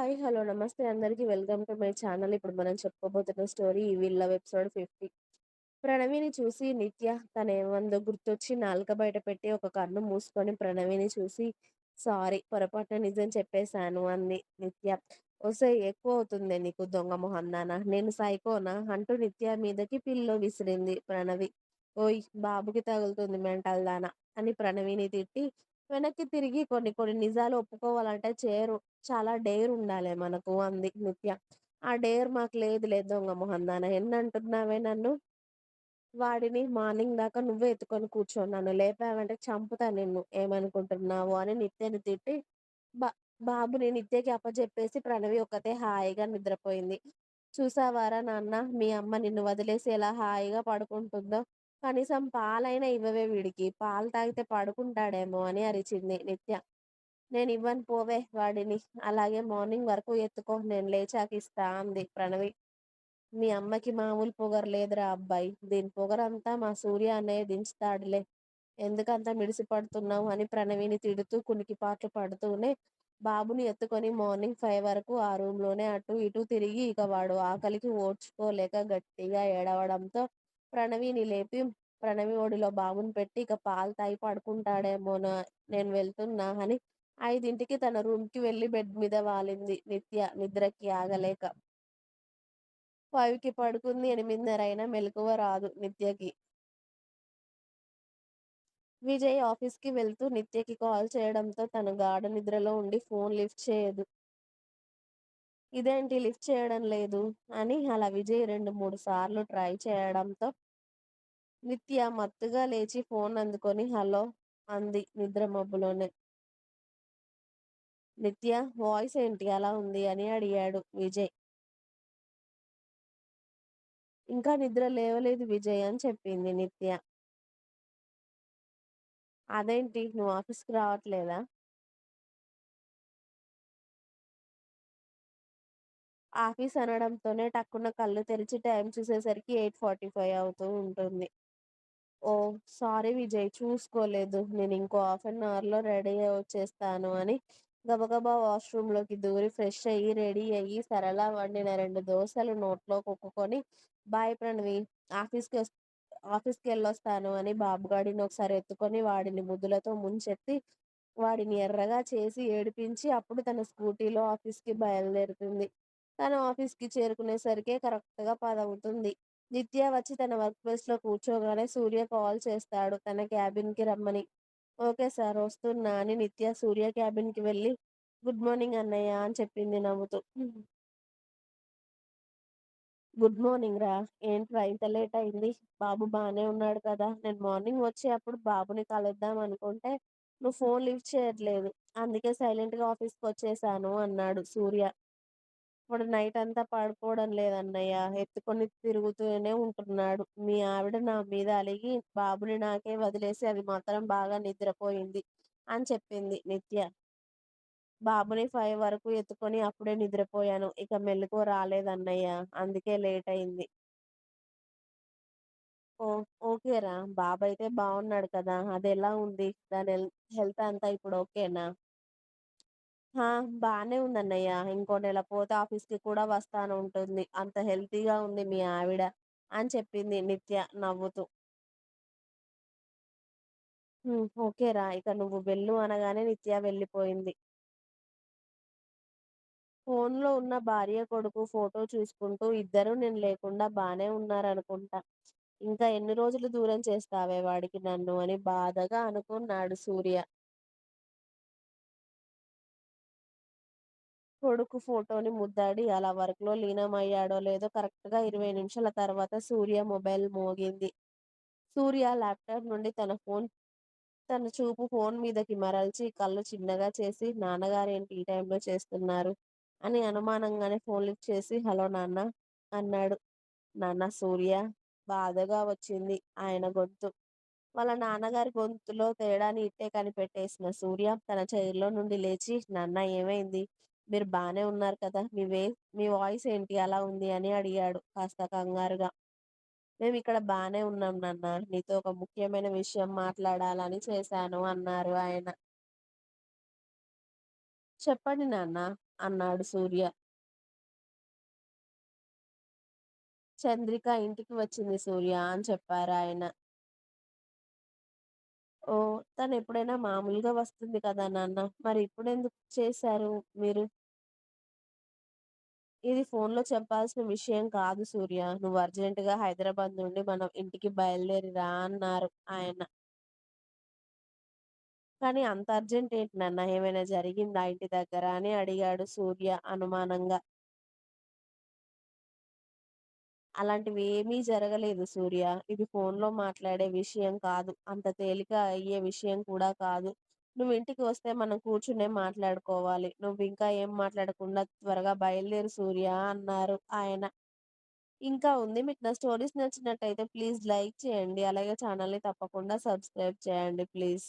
Hi. Hello. నమస్తే అందరికి. Welcome to my channel. ఇప్పుడు మనం చెప్పుకోబోతున్న స్టోరీ 'ఈ లవ్' ఎపిసోడ్ 50. ప్రణవిని చూసి నిత్య తనేమందో గుర్తొచ్చి నాలుక బయట పెట్టి ఒక కన్ను మూసుకొని ప్రణవిని చూసి సారీ పొరపాటున నిజం చెప్పేశాను అంది నిత్య. ఒసేయ్ ఎక్కువ అవుతుందే నీకు దొంగ మొహందానా, నేను సైకోనా అంటూ నిత్య మీదకి పిల్లో విసిరింది ప్రణవి. ఓయ్ బాబుకి తగులుతుంది మెంటల్ దానా అని ప్రణవిని తిట్టి వెనక్కి తిరిగి కొన్ని కొన్ని నిజాలు ఒప్పుకోవాలంటే చాలా డేర్ ఉండాలే మనకు అంది నిత్య. ఆ డేర్ మాకు లేదులే దొంగ మొహందానా, ఎన్నంటున్నావే నన్ను. వాడిని మార్నింగ్ దాకా నువ్వే ఎత్తుకొని కూర్చోన్నాను, లేపావంటే చంపుతా నిన్ను, ఏమనుకుంటున్నావు అని నిత్యని తిట్టి బా బాబుని నిత్యకి అప్పచెప్పేసి ప్రణవి ఒక్కతే హాయిగా నిద్రపోయింది. చూసావారా నాన్న, మీ అమ్మ నిన్ను వదిలేసి ఎలా హాయిగా పడుకుంటుందో. కనీసం పాలైనా ఇవ్వవే వీడికి, పాలు తాగితే పడుకుంటాడేమో అని అరిచింది నిత్య. నేను ఇవ్వను పోవే వాడిని, అలాగే మార్నింగ్ వరకు ఎత్తుకో, నేను లేచాక ఇస్తా అంది ప్రణవి. మీ అమ్మకి మామూలు పొగరు లేదురా అబ్బాయి, దీని పొగరంతా మా సూర్య అన్నయ్య దించుతాడులే, ఎందుకంత మిడిసి పడుతున్నావు అని ప్రణవిని తిడుతూ కునికిపాట్లు పడుతూనే బాబుని ఎత్తుకొని మార్నింగ్ 5 వరకు ఆ రూమ్లోనే అటు ఇటు తిరిగి ఇక వాడు ఆకలికి ఓడ్చుకోలేక గట్టిగా ఏడవడంతో ప్రణవిని లేపి ప్రణవి ఒడిలో బాబుని పెట్టి ఇక పాలు తాగి పడుకుంటాడేమోనా, నేను వెళ్తున్నా అని 5కి తన రూమ్కి వెళ్ళి బెడ్ మీద వాలింది నిత్య నిద్రకి ఆగలేక. 5కి పడుకుంది. 8:30 అయినా మెలకువ రాదు నిత్యకి. విజయ్ ఆఫీస్కి వెళ్తూ నిత్యకి కాల్ చేయడంతో తను గాఢ నిద్రలో ఉండి ఫోన్ లిఫ్ట్ చేయదు. ఇదేంటి లిఫ్ట్ చేయడం లేదు అని అలా విజయ్ 2-3 సార్లు ట్రై చేయడంతో నిత్య మత్తుగా లేచి ఫోన్ అందుకొని హలో అంది నిద్ర మబ్బులోనే. నిత్య వాయిస్ ఏంటి అలా ఉంది అని అడిగాడు విజయ్. ఇంకా నిద్ర లేవలేదు విజయ్ అని చెప్పింది నిత్య. అదేంటి నువ్వు ఆఫీస్కి రావట్లేదా? ఆఫీస్ అనడంతోనే టక్కున కళ్ళు తెరిచి టైం చూసేసరికి 8:45 అవుతూ ఉంటుంది. ఓహ్! సారీ విజయ్, చూసుకోలేదు. నేను ఇంకో హాఫ్ అన్ అవర్‌లో రెడీ అయ్యి వచ్చేస్తాను అని గబగబా వాష్‌రూమ్‌లోకి దూరి ఫ్రెష్ అయ్యి, రెడీ అయ్యి సరళ వండిన 2 దోసలు నోట్లో కుక్కుకొని బాయ్ ప్రణవి, ఆఫీస్‌కి వస్ ఆఫీస్‌కెళ్ళొస్తాను అని బాబుగాడిని ఒకసారి ఎత్తుకొని వాడిని ముద్దులతో ముంచెత్తి వాడిని ఎర్రగా చేసి ఏడిపించి అప్పుడు తన స్కూటీలో ఆఫీస్‌కి బయలుదేరుతుంది. తను ఆఫీస్‌కి చేరుకునేసరికే కరెక్ట్‌గా 10 అవుతుంది. నిత్య వచ్చి తన వర్క్ ప్లేస్‌లో కూర్చోగానే సూర్య కాల్ చేస్తాడు తన క్యాబిన్‌కి రమ్మని. ఓకే సార్ వస్తున్నా అని నిత్య సూర్య క్యాబిన్‌కి వెళ్ళి గుడ్ మార్నింగ్ అన్నయ్య అని చెప్పింది నవ్వుతూ. గుడ్ మార్నింగ్ రా, ఏంట్రా ఇంత లేట్ అయింది? బాబు బానే ఉన్నాడు కదా? నేను మార్నింగ్ వచ్చి అప్పుడు బాబుని కలుద్దాం అనుకుంటే నువ్వు ఫోన్ లిఫ్ట్ చేయట్లేదు. అందుకే సైలెంట్‌గా ఆఫీస్‌కి వచ్చేసాను అన్నాడు సూర్య. వాడు నైట్ అంతా పడుకోవడం లేదన్నయ్య, ఎత్తుకొని తిరుగుతూనే ఉంటున్నాడు. మీ ఆవిడ నా మీద అలిగి బాబుని నాకే వదిలేసి అది మాత్రం బాగా నిద్రపోయింది అని చెప్పింది నిత్య. బాబుని 5 వరకు ఎత్తుకొని అప్పుడే నిద్రపోయాను, ఇక మెలకువ రాలేదన్నయ్య, అందుకే లేట్ అయింది. ఓ ఓకేరా, బాబైతే బాగున్నాడు కదా? అదెలా ఉంది? దాని హెల్త్ అంతా ఇప్పుడు ఓకేనా? ఆ! బానే ఉందన్నయ్య. ఇంకో నెల పోతే ఆఫీస్‌కి కూడా వస్తానంటుంది. అంత హెల్తీగా ఉంది మీ ఆవిడ అని చెప్పింది నిత్య నవ్వుతూ. ఓకేరా, ఇక నువ్వు వెళ్ళు అనగానే నిత్య వెళ్ళిపోయింది. ఫోన్‌లో ఉన్న భార్య, కొడుకు ఫోటో చూసుకుంటూ ఇద్దరూ నేను లేకుండా బానే ఉన్నారనుకుంటా. ఇంకా ఎన్ని రోజులు దూరం చేస్తావే వాడికి నన్ను అని బాధగా అనుకున్నాడు సూర్య. కొడుకు ఫోటోని ముద్దాడి అలా వర్క్‌లో లీనమయ్యాడో లేదో కరెక్ట్‌గా 20 నిమిషాల తర్వాత సూర్య మొబైల్ మోగింది. సూర్య ల్యాప్‌టాప్ నుండి తన చూపు ఫోన్ మీదకి మరల్చి కళ్ళు చిన్నగా చేసి నాన్నగారేంటి ఈ టైంలో చేస్తున్నారు అని అనుమానంగానే ఫోన్ లిఫ్ట్ చేసి హలో నాన్న అన్నాడు. నాన్న సూర్య, బాధగా వచ్చింది ఆయన గొంతు. వాళ్ళ నాన్నగారి గొంతులో తేడాని ఇట్టే కనిపెట్టేసిన సూర్య తన చైర్‌లో నుండి లేచి నాన్న ఏమైంది? మీరు బానే ఉన్నారు కదా? మీ వాయిస్ ఏంటి అలా ఉంది అని అడిగాడు కాస్త కంగారుగా. మేమిక్కడ బానే ఉన్నాం నాన్న, నీతో ఒక ముఖ్యమైన విషయం మాట్లాడాలని చేశాను అన్నారు ఆయన. చెప్పండి నాన్న. అన్నాడు సూర్య. చంద్రిక ఇంటికి వచ్చింది సూర్య అని చెప్పారాయన. ఓహ్! తనెప్పుడైనా మామూలుగా వస్తుంది కదా నాన్న! మరి ఇప్పుడెందుకు చేశారు మీరు? ఇది ఫోన్‌లో చెప్పాల్సిన విషయం కాదు సూర్య. నువ్వు అర్జెంట్‌గా హైదరాబాద్ నుండి మనం ఇంటికి బయలుదేరి రా అన్నారు ఆయన. కానీ అంత అర్జెంట్ ఏంటి నాన్న? ఏమైనా జరిగిందా ఇంటి దగ్గర? అని అడిగాడు సూర్య అనుమానంగా. అలాంటివి ఏమీ జరగలేదు సూర్య. ఇది ఫోన్‌లో మాట్లాడే విషయం కాదు. అంత తేలిక అయ్యే విషయం కూడా కాదు. నువ్వు ఇంటికి వస్తే మనం కూర్చునే మాట్లాడుకోవాలి. నువ్వింకా ఏం మాట్లాడకుండా త్వరగా బయలుదేరు సూర్య అన్నారు ఆయన. ఇంకా ఉంది. మీకు నా స్టోరీస్ నచ్చినట్టయితే ప్లీజ్ లైక్ చేయండి. అలాగే ఛానెల్‌ని తప్పకుండా సబ్స్క్రైబ్ చేయండి ప్లీజ్.